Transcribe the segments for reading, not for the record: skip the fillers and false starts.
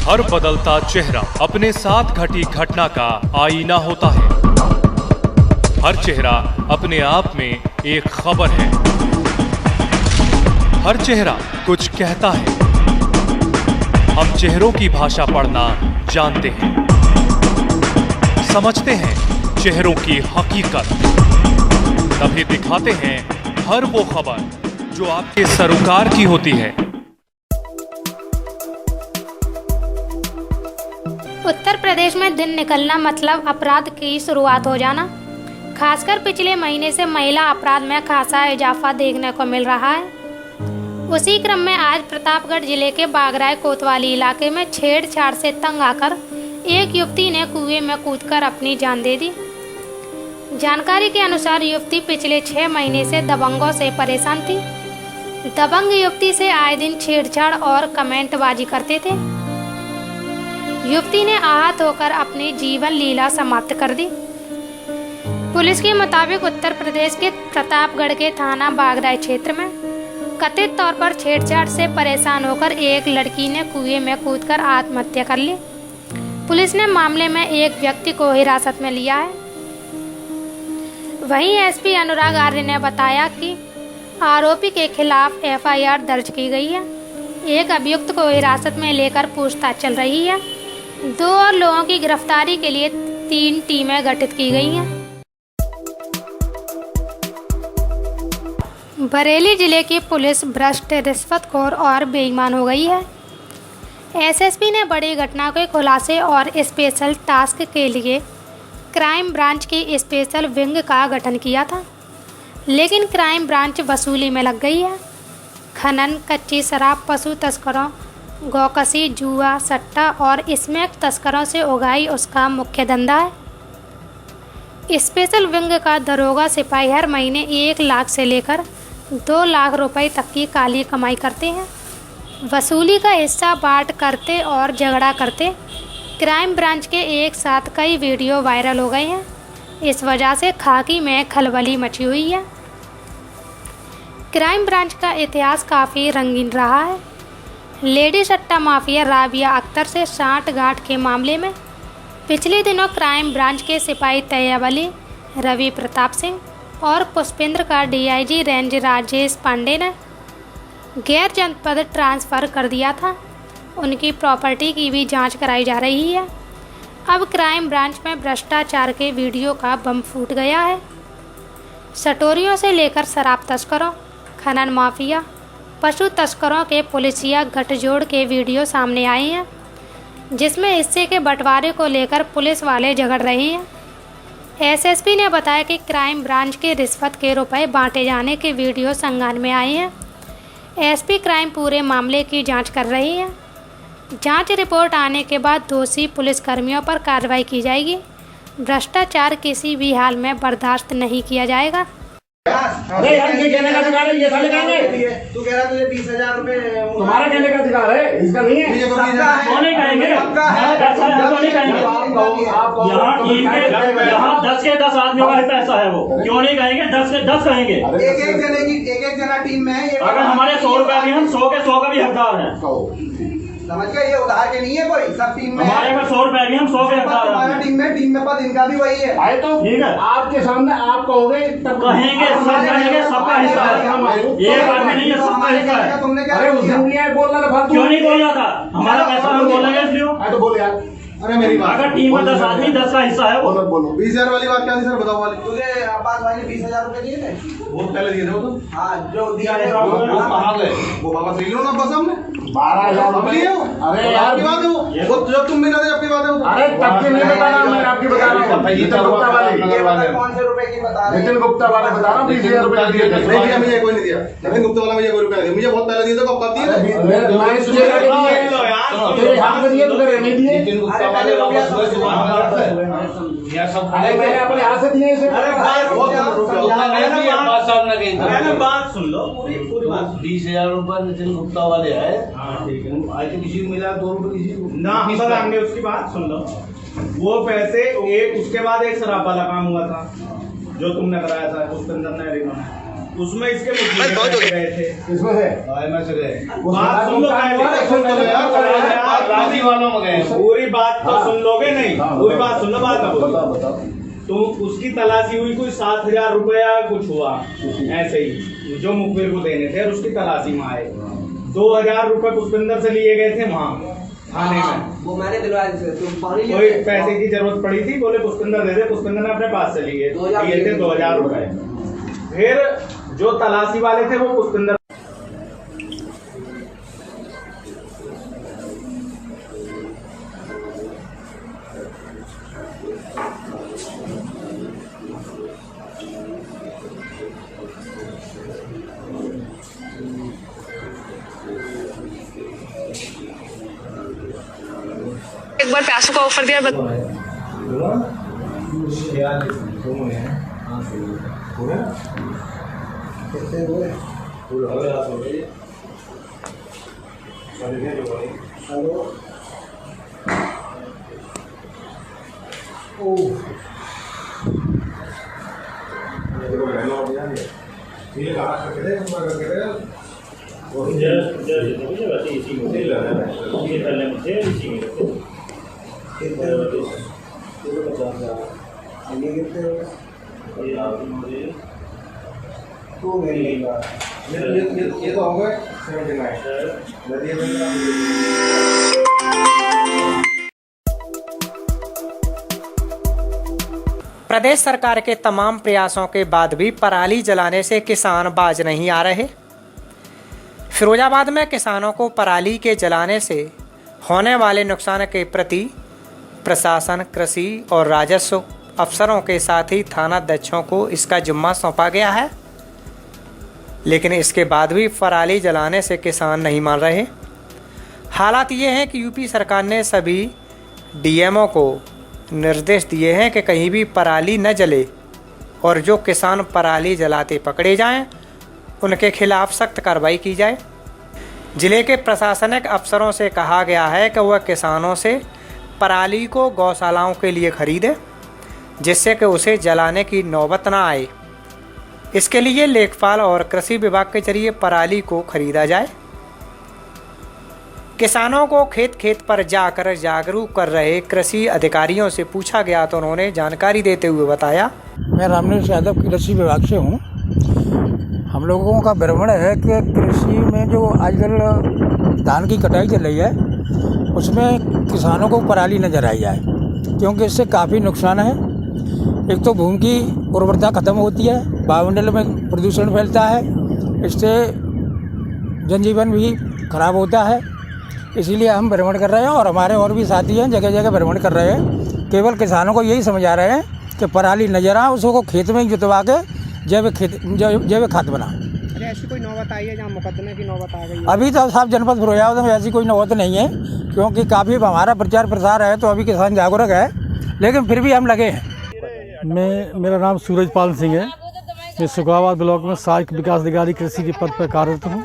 हर बदलता चेहरा अपने साथ घटी घटना का आईना होता है। हर चेहरा अपने आप में एक खबर है। हर चेहरा कुछ कहता है। हम चेहरों की भाषा पढ़ना जानते हैं, समझते हैं चेहरों की हकीकत, तभी दिखाते हैं हर वो खबर जो आपके सरोकार की होती है। उत्तर प्रदेश में दिन निकलना मतलब अपराध की शुरुआत हो जाना। खासकर पिछले महीने से महिला अपराध में खासा इजाफा देखने को मिल रहा है। उसी क्रम में आज प्रतापगढ़ जिले के बागराय कोतवाली इलाके में छेड़छाड़ से तंग आकर एक युवती ने कुएं में कूदकर अपनी जान दे दी। जानकारी के अनुसार युवती पिछले 6 महीने से दबंगों से परेशान थी। दबंग युवती से आए दिन छेड़छाड़ और कमेंटबाजी करते थे। युवती ने आहत होकर अपनी जीवन लीला समाप्त कर दी। पुलिस के मुताबिक उत्तर प्रदेश के प्रतापगढ़ के थाना बागराय क्षेत्र में कथित तौर पर छेड़छाड़ से परेशान होकर एक लड़की ने कुएं में कूदकर आत्महत्या कर ली। पुलिस ने मामले में एक व्यक्ति को हिरासत में लिया है। वहीं एसपी अनुराग आर्य ने बताया कि आरोपी के खिलाफ एफआईआर दर्ज की गई है। एक अभियुक्त को हिरासत में लेकर पूछताछ चल रही है। 2 और लोगों की गिरफ्तारी के लिए 3 टीमें गठित की गई हैं। बरेली जिले की पुलिस भ्रष्ट, रिश्वतखोर और बेईमान हो गई है। एसएसपी ने बड़ी घटना के खुलासे और स्पेशल टास्क के लिए क्राइम ब्रांच की स्पेशल विंग का गठन किया था, लेकिन क्राइम ब्रांच वसूली में लग गई है। खनन, कच्ची शराब, पशु तस्करों, गौकसी, जुआ, सट्टा और स्मैक तस्करों से उगाही उसका मुख्य धंधा है। स्पेशल विंग का दरोगा सिपाही हर महीने 1 लाख से लेकर 2 लाख रुपए तक की काली कमाई करते हैं। वसूली का हिस्सा बांट करते और झगड़ा करते क्राइम ब्रांच के एक साथ कई वीडियो वायरल हो गए हैं। इस वजह से खाकी में खलबली मची हुई है। क्राइम ब्रांच का इतिहास काफ़ी रंगीन रहा है। लेडी सट्टा माफिया राबिया अख्तर से साठ-गांठ के मामले में पिछले दिनों क्राइम ब्रांच के सिपाही तैयब अली, रवि प्रताप सिंह और पुष्पेंद्र का डीआईजी रेंज राजेश पांडे ने गैर जनपद ट्रांसफ़र कर दिया था। उनकी प्रॉपर्टी की भी जांच कराई जा रही है। अब क्राइम ब्रांच में भ्रष्टाचार के वीडियो का बम फूट गया है। सटोरियों से लेकर शराब तस्करों, खनन माफिया, पशु तस्करों के पुलिसिया गठजोड़ के वीडियो सामने आए हैं, जिसमें हिस्से के बंटवारे को लेकर पुलिस वाले झगड़ रहे हैं। एसएसपी ने बताया कि क्राइम ब्रांच के रिश्वत के रुपए बांटे जाने के वीडियो संज्ञान में आए हैं। एसपी क्राइम पूरे मामले की जांच कर रही है। जांच रिपोर्ट आने के बाद दोषी पुलिसकर्मियों पर कार्रवाई की जाएगी। भ्रष्टाचार किसी भी हाल में बर्दाश्त नहीं किया जाएगा। अरे यार, ये कहने का अधिकार है, ये साले कहेंगे तू कह रहा तुझे 20,000 रुपए तुम्हारा कहने का अधिकार है, इसका नहीं है। कौन नहीं कहेंगे? यहाँ टीम के यहाँ 10 के 10 आदमियों का पैसा है, वो क्यों नहीं कहेंगे? 10 के 10 कहेंगे। एक जना टीम में है। अगर हमारे 100 रुपए भी, हम 100 के 100 का भी हकदार है। समझ गए? ये उधार के नहीं है कोई, सब टीम में हमारे में 100 रुपए भी, हम 100 के हकदार हैं। हमारा टीम में पद इनका भी वही है। आए तो ठीक है, आपके सामने आप कहोगे तब कहेंगे, सब कहेंगे, सबका हिस्सा है। एक आदमी नहीं है, सबका हिस्सा है। तुमने क्या अरे उस दिन नहीं है बोलना था फालतू। क्यों नहीं बोल रहा था? हमारा पैसा हम बोलेंगे इसलिए। आए तो बोल यार। अरे मेरी बात, अगर टीम में 10 आदमी, 10 का हिस्सा है वो। बोलो 20,000 वाली बात क्या थी सर? बताओ वाली। तुझे आपास भाई ने 20,000 रुपए दिए थे? वो पहले दिए थे वो तो। हाँ, जो दिया है वो कहाँ गए? वो वापस ले लो ना बस हमने 12,000 रुपए। अरे यार की बात है वो जब तुम मिला था, आपकी बात है वो। अरे तब की नहीं बता रहा, मैं आपकी बता रहा हूँ। नितिन गुप्ता वाले, कौन से रुपए की बता रहे? नितिन गुप्ता वाले बता रहा हूँ। 20,000 रुपए दिए थे। नहीं दिया, मुझे कोई नहीं दिया। नितिन गुप्ता वाला मुझे कोई रुपया नहीं, मुझे बहुत पहले दिया था। कब दिए थे? मैं तुझे तेरे हाथ में दिए, तुझे नहीं दिए। नितिन गुप्ता वाले वापस अरे मैंने अपने हाथ से दिए इसे। बात सुन लो पूरी बात। 20,000 रुपए नितिन गुप्ता वाले है। ठीक है, आज किसी को मिला 2 रुपए किसी को ना सर, हमने उसकी बात सुन लो। वो पैसे एक उसके बाद एक शराब वाला काम हुआ था जो तुमने कराया था, पुष्पेंद्र ने, उसमें इसके मुखिया बहुत हो गए थे। इसमें से में से गए। उस बात सुन लो पहले, सुन लो यार, राजी वालों में गए। पूरी बात तो सुन लोगे नहीं, पूरी बात सुन लो, बात ना बोलो। बताओ तो उसकी तलाशी हुई, कुछ 7,000 रुपया कुछ हुआ ऐसे ही, जो मुखबिर को देने थे, और उसकी तलाशी में आए। 2,000 रुपए पुष्पिंदर से लिए गए थे वहाँ थाने में। वो मैंने दिलवाया थे, तुम पानी ले कोई पैसे की जरूरत पड़ी थी, बोले पुष्पिंदर दे दे, पुष्पिंदर ने अपने पास से लिए थे 2,000 रुपए। फिर जो तलाशी वाले थे वो पुष्पिंदर एक बार पैसों का ऑफर दिया ये तो होंगे 79। प्रदेश सरकार के तमाम प्रयासों के बाद भी पराली जलाने से किसान बाज नहीं आ रहे। फिरोजाबाद में किसानों को पराली के जलाने से होने वाले नुकसान के प्रति प्रशासन, कृषि और राजस्व अफसरों के साथ ही थानाध्यक्षों को इसका जिम्मा सौंपा गया है, लेकिन इसके बाद भी पराली जलाने से किसान नहीं मान रहे। हालात ये हैं कि यूपी सरकार ने सभी डीएमओ को निर्देश दिए हैं कि कहीं भी पराली न जले और जो किसान पराली जलाते पकड़े जाएं, उनके खिलाफ सख्त कार्रवाई की जाए। जिले के प्रशासनिक अफसरों से कहा गया है कि वह किसानों से पराली को गौशालाओं के लिए खरीदे, जिससे कि उसे जलाने की नौबत ना आए। इसके लिए लेखपाल और कृषि विभाग के जरिए पराली को खरीदा जाए। किसानों को खेत खेत पर जाकर जागरूक कर रहे कृषि अधिकारियों से पूछा गया तो उन्होंने जानकारी देते हुए बताया, मैं रामनिवास यादव कृषि विभाग से हूँ। हम लोगों का भ्रमण है कि कृषि में जो आजकल धान की कटाई चल रही है उसमें किसानों को पराली न जलाई जाए, क्योंकि इससे काफ़ी नुकसान है। एक तो भूमि की उर्वरता खत्म होती है, वायुमंडल में प्रदूषण फैलता है, इससे जनजीवन भी खराब होता है। इसीलिए हम भ्रमण कर रहे हैं और हमारे और भी साथी हैं जगह जगह भ्रमण कर रहे हैं। केवल किसानों को यही समझा रहे हैं कि पराली न जला, उसको खेत में जुतवा के जैविक खाद बना। ऐसी कोई नौबत आई है जहाँ मुकदमे की नौबत आ गई? अभी तो साहब जनपद फिरोजाबाद में ऐसी कोई नौबत नहीं है, क्योंकि काफ़ी हमारा प्रचार प्रसार है, तो अभी किसान जागरूक है, लेकिन फिर भी हम लगे हैं। मेरा नाम सूरजपाल सिंह है। मैं सुखाबाद ब्लॉक में सहायक विकास अधिकारी कृषि के पद पर कार्यरत हूँ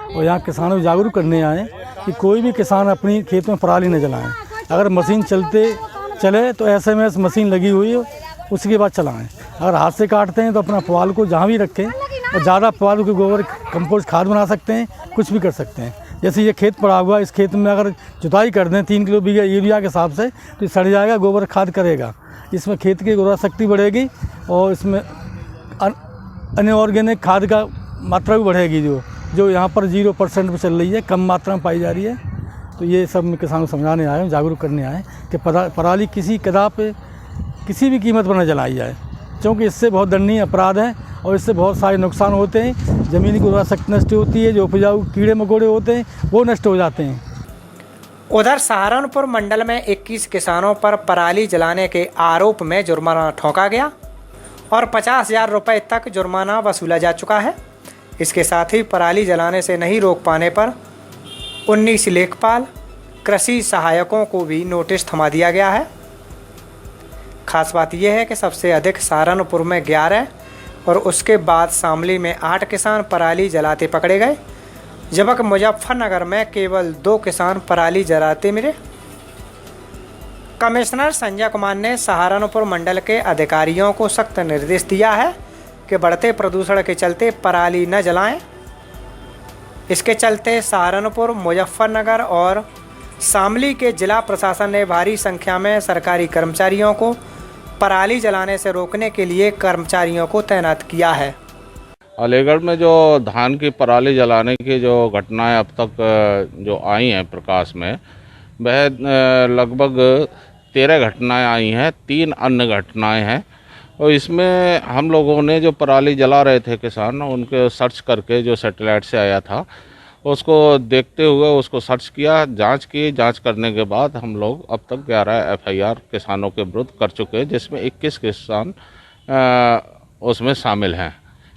और यहाँ किसानों को जागरूक करने आए कि कोई भी किसान अपनी खेत में पराली न जलाएं। अगर मशीन चले तो SMS मशीन लगी हुई है, उसके बाद चलाएं। अगर हाथ से काटते हैं तो अपना पुआल को जहाँ भी रखें और ज़्यादा पुआल के गोबर कंपोस्ट खाद बना सकते हैं, कुछ भी कर सकते हैं। जैसे ये खेत पड़ा हुआ, इस खेत में अगर जुताई कर दें 3 किलो बीघा यूरिया के हिसाब से तो सड़ जाएगा, गोबर खाद करेगा। इसमें खेत की उर्वरा शक्ति बढ़ेगी और इसमें अनऑर्गेनिक खाद का मात्रा भी बढ़ेगी, जो यहाँ पर 0% पर चल रही है, कम मात्रा में पाई जा रही है। तो ये सब मैं किसानों को समझाने आए हूँ, जागरूक करने आए कि पराली किसी कदा पे किसी भी कीमत पर न जलाई जाए, क्योंकि इससे बहुत दंडनीय अपराध है और इससे बहुत सारे नुकसान होते हैं। ज़मीन की उर्वरा शक्ति नष्ट होती है, जो उपजाऊ कीड़े मकोड़े होते हैं वो नष्ट हो जाते हैं। उधर सहारनपुर मंडल में 21 किसानों पर पराली जलाने के आरोप में जुर्माना ठोका गया और 50,000 रुपये तक जुर्माना वसूला जा चुका है। इसके साथ ही पराली जलाने से नहीं रोक पाने पर 19 लेखपाल, कृषि सहायकों को भी नोटिस थमा दिया गया है। खास बात यह है कि सबसे अधिक सहारनपुर में 11 और उसके बाद शामली में 8 किसान पराली जलाते पकड़े गए, जबकि मुजफ्फरनगर में केवल 2 किसान पराली जलाते मिले। कमिश्नर संजय कुमार ने सहारनपुर मंडल के अधिकारियों को सख्त निर्देश दिया है कि बढ़ते प्रदूषण के चलते पराली न जलाएं। इसके चलते सहारनपुर, मुजफ्फरनगर और शामली के जिला प्रशासन ने भारी संख्या में सरकारी कर्मचारियों को पराली जलाने से रोकने के लिए कर्मचारियों को तैनात किया है। अलीगढ़ में जो धान की पराली जलाने की जो घटनाएं अब तक जो आई हैं प्रकाश में, वह लगभग 13 घटनाएं आई हैं, 3 अन्य घटनाएं हैं। और इसमें हम लोगों ने जो पराली जला रहे थे किसान, उनके सर्च करके जो सैटेलाइट से आया था उसको देखते हुए उसको सर्च किया, जांच की। जांच करने के बाद हम लोग अब तक 11 FIR किसानों के विरुद्ध कर चुके हैं, जिसमें 21 किसान उसमें शामिल हैं।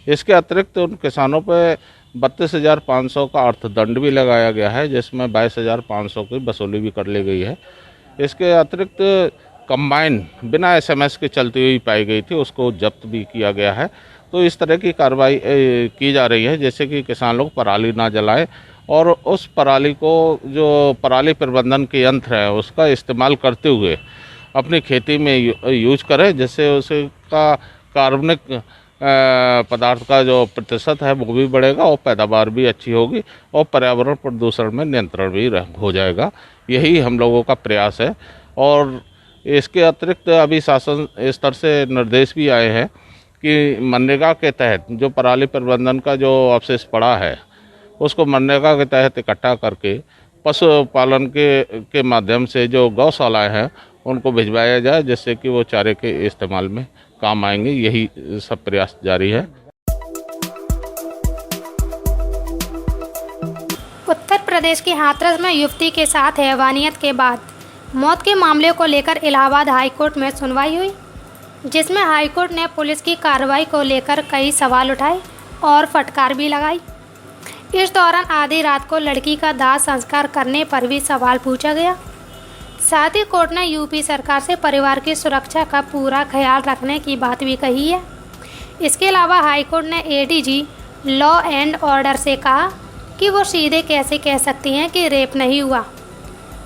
इसके अतिरिक्त उन किसानों पर 32,500 का अर्थदंड भी लगाया गया है, जिसमें 22,500 की वसूली भी कर ली गई है। इसके अतिरिक्त कंबाइन बिना SMS के चलती हुई पाई गई थी, उसको जब्त भी किया गया है। तो इस तरह की कार्रवाई की जा रही है, जैसे कि किसान लोग पराली ना जलाएं और उस पराली को जो पराली प्रबंधन के यंत्र है उसका इस्तेमाल करते हुए अपनी खेती में यूज करें, जिससे उसका कार्बनिक पदार्थ का जो प्रतिशत है वो भी बढ़ेगा और पैदावार भी अच्छी होगी और पर्यावरण प्रदूषण में नियंत्रण भी हो जाएगा। यही हम लोगों का प्रयास है। और इसके अतिरिक्त अभी शासन स्तर से निर्देश भी आए हैं कि मनरेगा के तहत जो पराली प्रबंधन का जो अवशेष पड़ा है उसको मनरेगा के तहत इकट्ठा करके पशुपालन के माध्यम से जो गौशालाएं हैं उनको भिजवाया जाए, जिससे कि वो चारे के इस्तेमाल में काम आएंगे। यही सब प्रयास जारी है। उत्तर प्रदेश के हाथरस में युवती के साथ हैवानियत के बाद मौत के मामले को लेकर इलाहाबाद हाईकोर्ट में सुनवाई हुई, जिसमें हाईकोर्ट ने पुलिस की कार्रवाई को लेकर कई सवाल उठाए और फटकार भी लगाई। इस दौरान आधी रात को लड़की का दाह संस्कार करने पर भी सवाल पूछा गया। साथ ही कोर्ट ने यूपी सरकार से परिवार की सुरक्षा का पूरा ख्याल रखने की बात भी कही है। इसके अलावा हाईकोर्ट ने ADG लॉ एंड ऑर्डर से कहा कि वो सीधे कैसे कह सकती हैं कि रेप नहीं हुआ।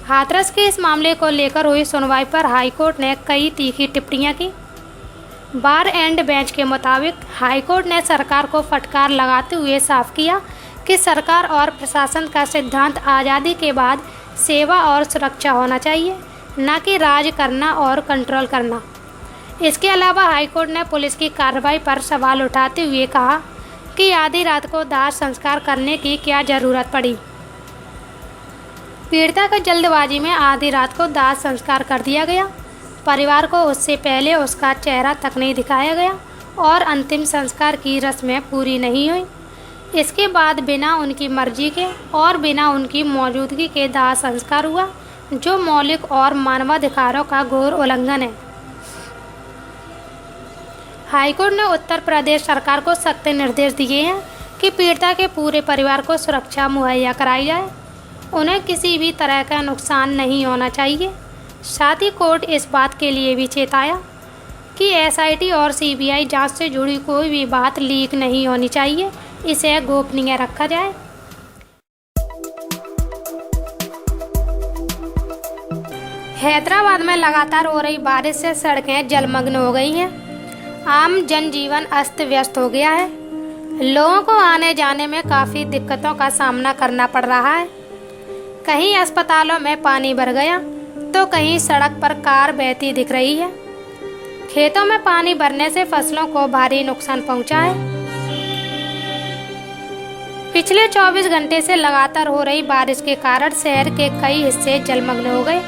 हाथरस के इस मामले को लेकर हुई सुनवाई पर हाईकोर्ट ने कई तीखी टिप्पणियां की। बार एंड बेंच के मुताबिक हाईकोर्ट ने सरकार को फटकार लगाते हुए साफ किया कि सरकार और प्रशासन का सिद्धांत आज़ादी के बाद सेवा और सुरक्षा होना चाहिए, न कि राज करना और कंट्रोल करना। इसके अलावा हाईकोर्ट ने पुलिस की कार्रवाई पर सवाल उठाते हुए कहा कि आधी रात को दाह संस्कार करने की क्या ज़रूरत पड़ी। पीड़िता को जल्दबाजी में आधी रात को दाह संस्कार कर दिया गया। परिवार को उससे पहले उसका चेहरा तक नहीं दिखाया गया और अंतिम संस्कार की रस्में पूरी नहीं हुई। इसके बाद बिना उनकी मर्जी के और बिना उनकी मौजूदगी के दाह संस्कार हुआ, जो मौलिक और मानवाधिकारों का घोर उल्लंघन है। हाईकोर्ट ने उत्तर प्रदेश सरकार को सख्त निर्देश दिए हैं कि पीड़िता के पूरे परिवार को सुरक्षा मुहैया कराई जाए। उन्हें किसी भी तरह का नुकसान नहीं होना चाहिए। साथ ही कोर्ट इस बात के लिए भी चेताया कि SIT और CBI जांच से जुड़ी कोई भी बात लीक नहीं होनी चाहिए, इसे गोपनीय रखा जाए। हैदराबाद में लगातार हो रही बारिश से सड़कें जलमग्न हो गई हैं। आम जनजीवन अस्त व्यस्त हो गया है। लोगों को आने जाने में काफ़ी दिक्कतों का सामना करना पड़ रहा है। कहीं अस्पतालों में पानी भर गया तो कहीं सड़क पर कार बहती दिख रही है। खेतों में पानी भरने से फसलों को भारी नुकसान पहुंचा है। पिछले 24 घंटे से लगातार हो रही बारिश के कारण शहर के कई हिस्से जलमग्न हो गए।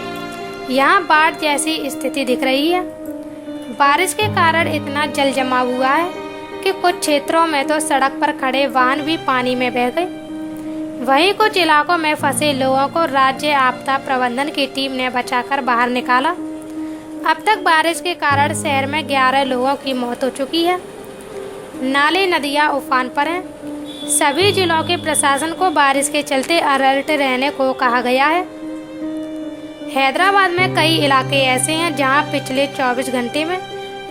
यहाँ बाढ़ जैसी स्थिति दिख रही है। बारिश के कारण इतना जल जमाव हुआ है कि कुछ क्षेत्रों में तो सड़क पर खड़े वाहन भी पानी में बह गए। वहीं कुछ इलाकों में फंसे लोगों को राज्य आपदा प्रबंधन की टीम ने बचाकर बाहर निकाला। अब तक बारिश के कारण शहर में 11 लोगों की मौत हो चुकी है। नाले नदियां उफान पर हैं। सभी जिलों के प्रशासन को बारिश के चलते अलर्ट रहने को कहा गया है। हैदराबाद में कई इलाके ऐसे हैं जहां पिछले 24 घंटे में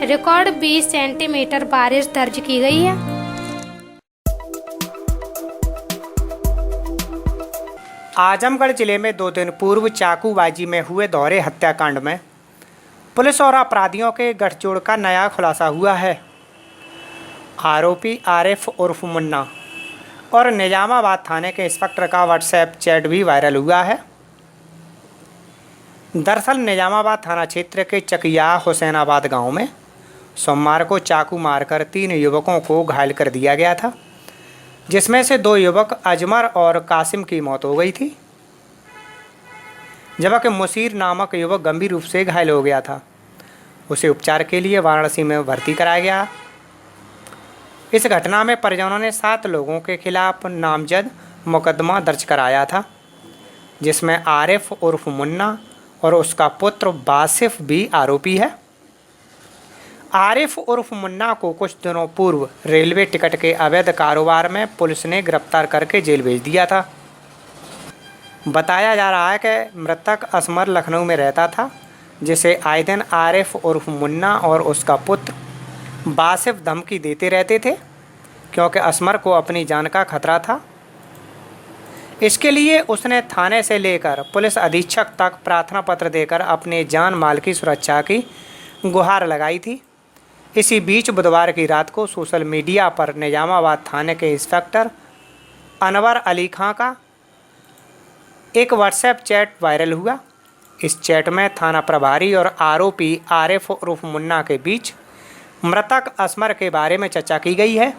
रिकॉर्ड 20 सेंटीमीटर बारिश दर्ज की गई है। आजमगढ़ जिले में 2 दिन पूर्व चाकूबाजी में हुए दोहरे हत्याकांड में पुलिस और अपराधियों के गठजोड़ का नया खुलासा हुआ है। आरोपी आरिफ उर्फ मुन्ना और निजामाबाद थाने के इंस्पेक्टर का व्हाट्सएप चैट भी वायरल हुआ है। दरअसल निजामाबाद थाना क्षेत्र के चकिया हुसैनाबाद गांव में सोमवार को चाकू मारकर 3 युवकों को घायल कर दिया गया था, जिसमें से 2 युवक अजमर और कासिम की मौत हो गई थी, जबकि मुसीर नामक युवक गंभीर रूप से घायल हो गया था। उसे उपचार के लिए वाराणसी में भर्ती कराया गया। इस घटना में परिजनों ने 7 लोगों के खिलाफ नामजद मुकदमा दर्ज कराया था, जिसमें आरिफ उर्फ मुन्ना और उसका पुत्र बासिफ भी आरोपी है। आरिफ उर्फ मुन्ना को कुछ दिनों पूर्व रेलवे टिकट के अवैध कारोबार में पुलिस ने गिरफ्तार करके जेल भेज दिया था। बताया जा रहा है कि मृतक असमर लखनऊ में रहता था, जिसे आए दिन आरिफ उर्फ मुन्ना और उसका पुत्र बासिफ धमकी देते रहते थे, क्योंकि असमर को अपनी जान का खतरा था। इसके लिए उसने थाने से लेकर पुलिस अधीक्षक तक प्रार्थना पत्र देकर अपने जान माल की सुरक्षा की गुहार लगाई थी। इसी बीच बुधवार की रात को सोशल मीडिया पर निजामाबाद थाने के इंस्पेक्टर अनवर अली खां का एक व्हाट्सएप चैट वायरल हुआ। इस चैट में थाना प्रभारी और आरोपी आरिफ उर्फ मुन्ना के बीच मृतक असमर के बारे में चर्चा की गई है।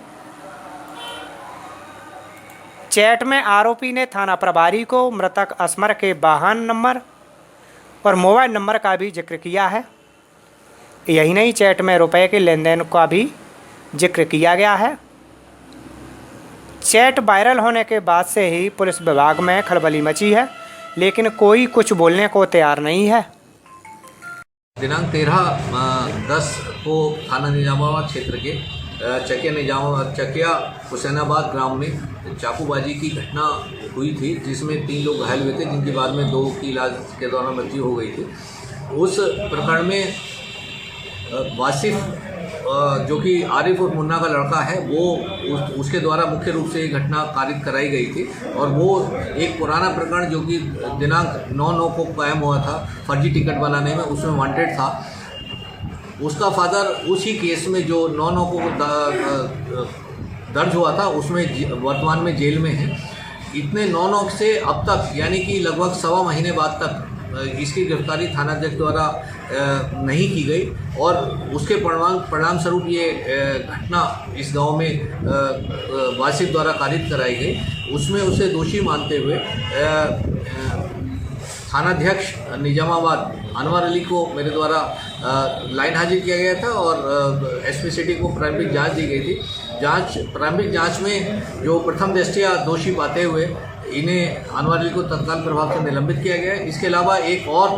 चैट में आरोपी ने थाना प्रभारी को मृतक असमर के वाहन नंबर और मोबाइल नंबर का भी जिक्र किया है। यही नहीं, चैट में रुपए के लेन देन का भी जिक्र किया गया है। चैट वायरल होने के बाद से ही पुलिस विभाग में खलबली मची है, लेकिन कोई कुछ बोलने को तैयार नहीं है। दिनांक 13/10 को थाना निजामाबाद क्षेत्र के चकिया हुसैनाबाद ग्राम में चाकूबाजी की घटना हुई थी, जिसमें 3 लोग घायल हुए थे, जिनकी बाद में 2 की इलाज के दौरान मृत्यु हो गई थी। उस प्रकरण में वासिफ, जो कि आरिफ और मुन्ना का लड़का है, वो उसके द्वारा मुख्य रूप से ये घटना कारित कराई गई थी। और वो एक पुराना प्रकरण जो कि दिनांक 9/9 को कायम हुआ था फर्जी टिकट बनाने में, उसमें वांटेड था। उसका फादर उसी केस में जो 9/9 को दर्ज हुआ था, उसमें वर्तमान में जेल में है। इतने 9/9 से अब तक, यानी कि लगभग 1.25 महीने बाद तक इसकी गिरफ्तारी थानाध्यक्ष द्वारा नहीं की गई और उसके परिणाम स्वरूप ये घटना इस गांव में वासिफ द्वारा कारित कराई गई। उसमें उसे दोषी मानते हुए थानाध्यक्ष निजामाबाद अनवर अली को मेरे द्वारा लाइन हाजिर किया गया था और एसपी सिटी को प्रारंभिक जांच दी गई थी। प्रारंभिक जांच में जो प्रथम दृष्टया दोषी पाते हुए इन्हें अनवर अली को तत्काल प्रभाव से निलंबित किया गया है। इसके अलावा एक और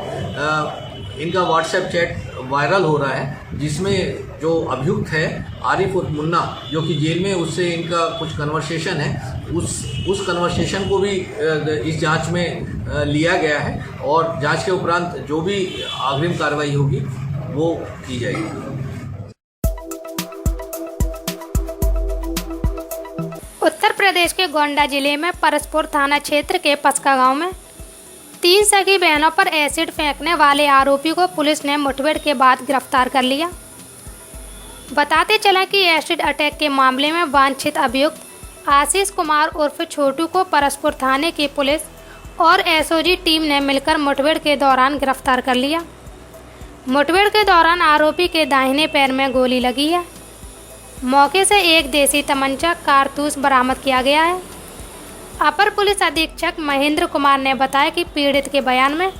इनका व्हाट्सएप चैट वायरल हो रहा है, जिसमें जो अभियुक्त है आरिफ उर्फ मुन्ना, जो कि जेल में, उससे इनका कुछ कन्वर्सेशन है। उस कन्वर्सेशन को भी इस जांच में लिया गया है और जांच के उपरांत जो भी अग्रिम कार्रवाई होगी वो की जाएगी। उत्तर प्रदेश के गोंडा जिले में परसपुर थाना क्षेत्र के पसका गांव में 3 सगी बहनों पर एसिड फेंकने वाले आरोपी को पुलिस ने मुठभेड़ के बाद गिरफ्तार कर लिया। बताते चला कि एसिड अटैक के मामले में वांछित अभियुक्त आशीष कुमार उर्फ छोटू को परसपुर थाने की पुलिस और एसओजी टीम ने मिलकर मुठभेड़ के दौरान गिरफ्तार कर लिया। मुठभेड़ के दौरान आरोपी के दाहिने पैर में गोली लगी है। मौके से एक देसी तमंचा कारतूस बरामद किया गया है। अपर पुलिस अधीक्षक महेंद्र कुमार ने बताया कि पीड़ित के बयान में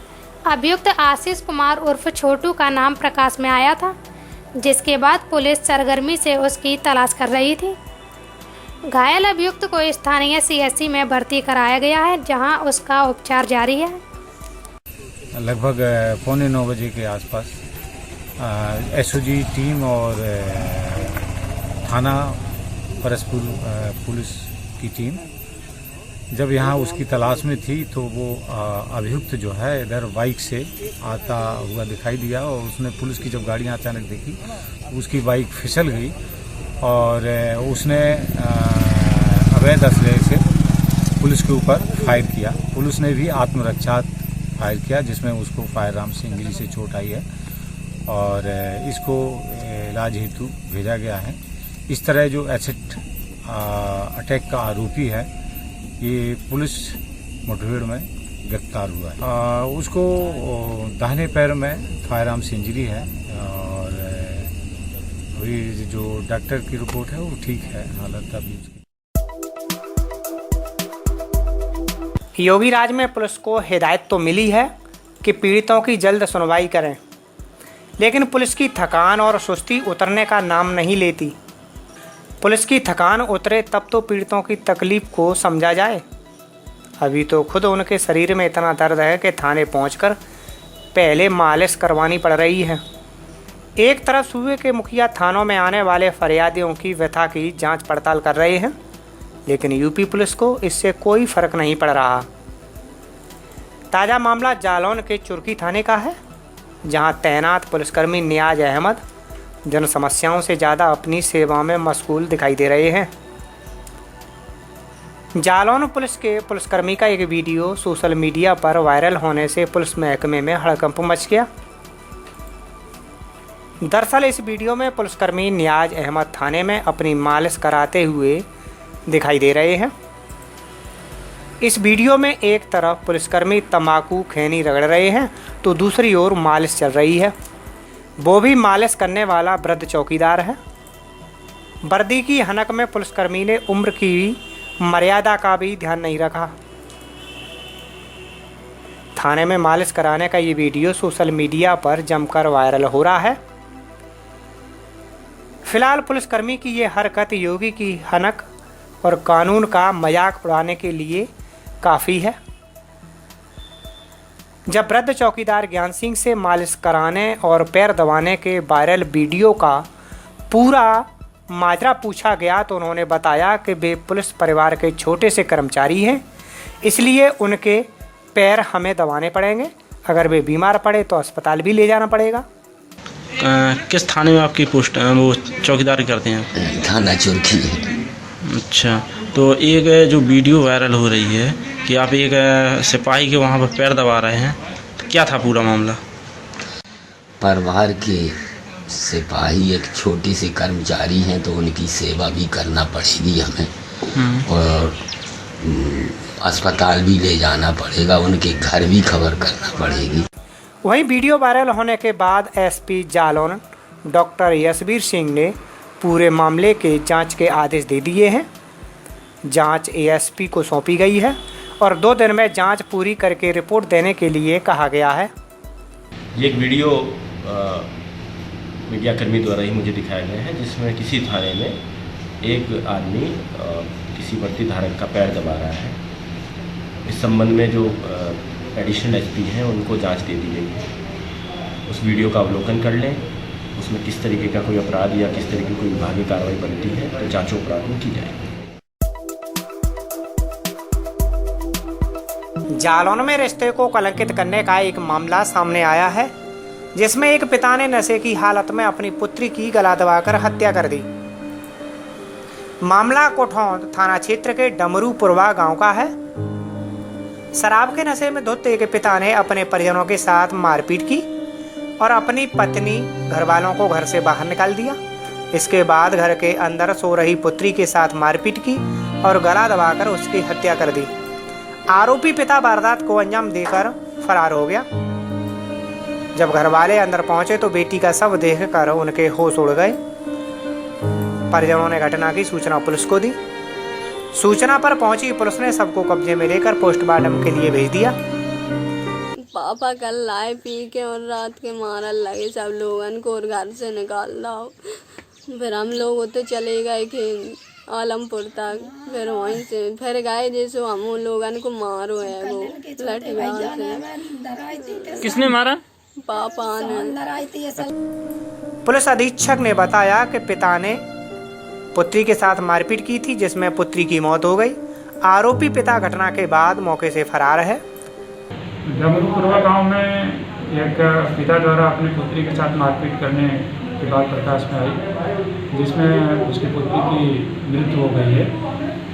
अभियुक्त आशीष कुमार उर्फ छोटू का नाम प्रकाश में आया था, जिसके बाद पुलिस सरगर्मी से उसकी तलाश कर रही थी। घायल अभियुक्त को स्थानीय सीएचसी में भर्ती कराया गया है, जहां उसका उपचार जारी है। लगभग 8:45 बजे के आसपास एसओजी टीम और थाना परसपुर पुलिस की टीम जब यहाँ उसकी तलाश में थी, तो वो अभियुक्त जो है इधर बाइक से आता हुआ दिखाई दिया और उसने पुलिस की जब गाड़ियाँ अचानक देखी, उसकी बाइक फिसल गई और उसने अवैध असले से पुलिस के ऊपर फायर किया। पुलिस ने भी आत्मरक्षा फायर किया, जिसमें उसको फायर आर्म से इंजरी से चोट आई है और इसको इलाज हेतु भेजा गया है। इस तरह जो एसिड अटैक का आरोपी है ये पुलिस मुठभेड़ में गिरफ्तार हुआ है। उसको दाहिने पैर में फायर आर्म से इंजरी है और अभी जो डॉक्टर की रिपोर्ट है वो ठीक है हालत अभी उसकी। योगी राज में पुलिस को हिदायत तो मिली है कि पीड़ितों की जल्द सुनवाई करें, लेकिन पुलिस की थकान और सुस्ती उतरने का नाम नहीं लेती। पुलिस की थकान उतरे तब तो पीड़ितों की तकलीफ को समझा जाए। अभी तो खुद उनके शरीर में इतना दर्द है कि थाने पहुंचकर पहले मालिश करवानी पड़ रही है। एक तरफ सूबे के मुखिया थानों में आने वाले फरियादियों की व्यथा की जांच पड़ताल कर रहे हैं, लेकिन यूपी पुलिस को इससे कोई फर्क नहीं पड़ रहा। ताज़ा मामला जालौन के चुरकी थाने का है, जहां तैनात पुलिसकर्मी नियाज अहमद जन समस्याओं से ज़्यादा अपनी सेवा में मशगूल दिखाई दे रहे हैं। जालौन पुलिस के पुलिसकर्मी का एक वीडियो सोशल मीडिया पर वायरल होने से पुलिस महकमे में हड़कंप मच गया। दरअसल इस वीडियो में पुलिसकर्मी नियाज अहमद थाने में अपनी मालिश कराते हुए दिखाई दे रहे हैं। इस वीडियो में एक तरफ पुलिसकर्मी तंबाकू खैनी रगड़ रहे हैं तो दूसरी ओर मालिश चल रही है। वो भी मालिश करने वाला वृद्ध चौकीदार है। वर्दी की हनक में पुलिसकर्मी ने उम्र की मर्यादा का भी ध्यान नहीं रखा। थाने में मालिश कराने का ये वीडियो सोशल मीडिया पर जमकर वायरल हो रहा है। फिलहाल पुलिसकर्मी की ये हरकत योगी की हनक और कानून का मजाक उड़ाने के लिए काफ़ी है। जब वृद्ध चौकीदार ज्ञान सिंह से मालिश कराने और पैर दबाने के वायरल वीडियो का पूरा माजरा पूछा गया तो उन्होंने बताया कि वे पुलिस परिवार के छोटे से कर्मचारी हैं, इसलिए उनके पैर हमें दबाने पड़ेंगे। अगर वे बीमार पड़े तो अस्पताल भी ले जाना पड़ेगा। किस थाने में आपकी पोस्ट वो चौकीदारी करते हैं? थाना चुरकी। अच्छा, तो एक जो वीडियो वायरल हो रही है कि आप एक सिपाही के वहाँ पर पैर दबा रहे हैं, तो क्या था पूरा मामला? परिवार के सिपाही एक छोटी सी कर्मचारी हैं तो उनकी सेवा भी करना पड़ेगी हमें और अस्पताल भी ले जाना पड़ेगा, उनके घर भी खबर करना पड़ेगी। वहीं वीडियो वायरल होने के बाद एसपी जालौन डॉक्टर यशवीर सिंह ने पूरे मामले के जांच के आदेश दे दिए हैं। जांच एएसपी को सौंपी गई है और 2 दिन में जांच पूरी करके रिपोर्ट देने के लिए कहा गया है। ये एक वीडियो मीडियाकर्मी द्वारा ही मुझे दिखाया गया है, जिसमें किसी थाने में एक आदमी किसी वर्दी धारक का पैर दबा रहा है। इस संबंध में जो एडिशनल एसपी हैं उनको जांच दे दी गई है। उस वीडियो का अवलोकन कर लें, उसमें किस तरीके का कोई अपराध या किस तरीके की कोई विभागीय कार्रवाई बनती है तो जांचों अपराध में की जाएगी। जालौन में रिश्ते को कलंकित करने का एक मामला सामने आया है, जिसमें एक पिता ने नशे की हालत में अपनी पुत्री की गला दबाकर हत्या कर दी। मामला कोठौंद थाना क्षेत्र के डमरूपुरवा गांव का है। शराब के नशे में धुत एक पिता ने अपने परिजनों के साथ मारपीट की और अपनी पत्नी घर वालों को घर से बाहर निकाल दिया। इसके बाद घर के अंदर सो रही पुत्री के साथ मारपीट की और गला दबाकर उसकी हत्या कर दी। आरोपी पिता वारदात को अंजाम देकर फरार हो गया। जब घर वाले अंदर पहुंचे तो बेटी का शव देखकर उनके होश उड़ गए। परिजनों ने घटना की सूचना पुलिस को दी। सूचना पर पहुंची पुलिस ने सबको कब्जे में लेकर पोस्टमार्टम के लिए भेज दिया। पापा कल लाए पी के और रात के मारल लगे सब लोगन को और घर से निकाल दो। फिर हम लोग तो चले गए कि आलमपुर तक, फिर वहीं से फिर गए जैसे हम उन लोगन को मारो है वो लठिया से। किसने मारा? पापा ने। पुलिस अधीक्षक ने बताया कि पिता ने पुत्री के साथ मारपीट की थी, जिसमें पुत्री की मौत हो गई। आरोपी पिता घटना के बाद मौके से फरार है। डमरूपुरवा गांव में एक पिता द्वारा अपनी पुत्री के साथ मारपीट करने की बात प्रकाश में आई, जिसमें उसकी पुत्री की मृत्यु हो गई है।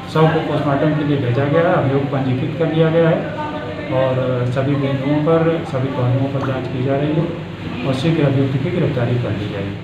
शव को पोस्टमार्टम के लिए भेजा गया है, अभियोग पंजीकृत कर लिया गया है और सभी बिंदुओं पर सभी पहलुओं पर जांच की जा रही है और शीघ्र अभियुक्त की गिरफ्तारी कर ली जाएगी।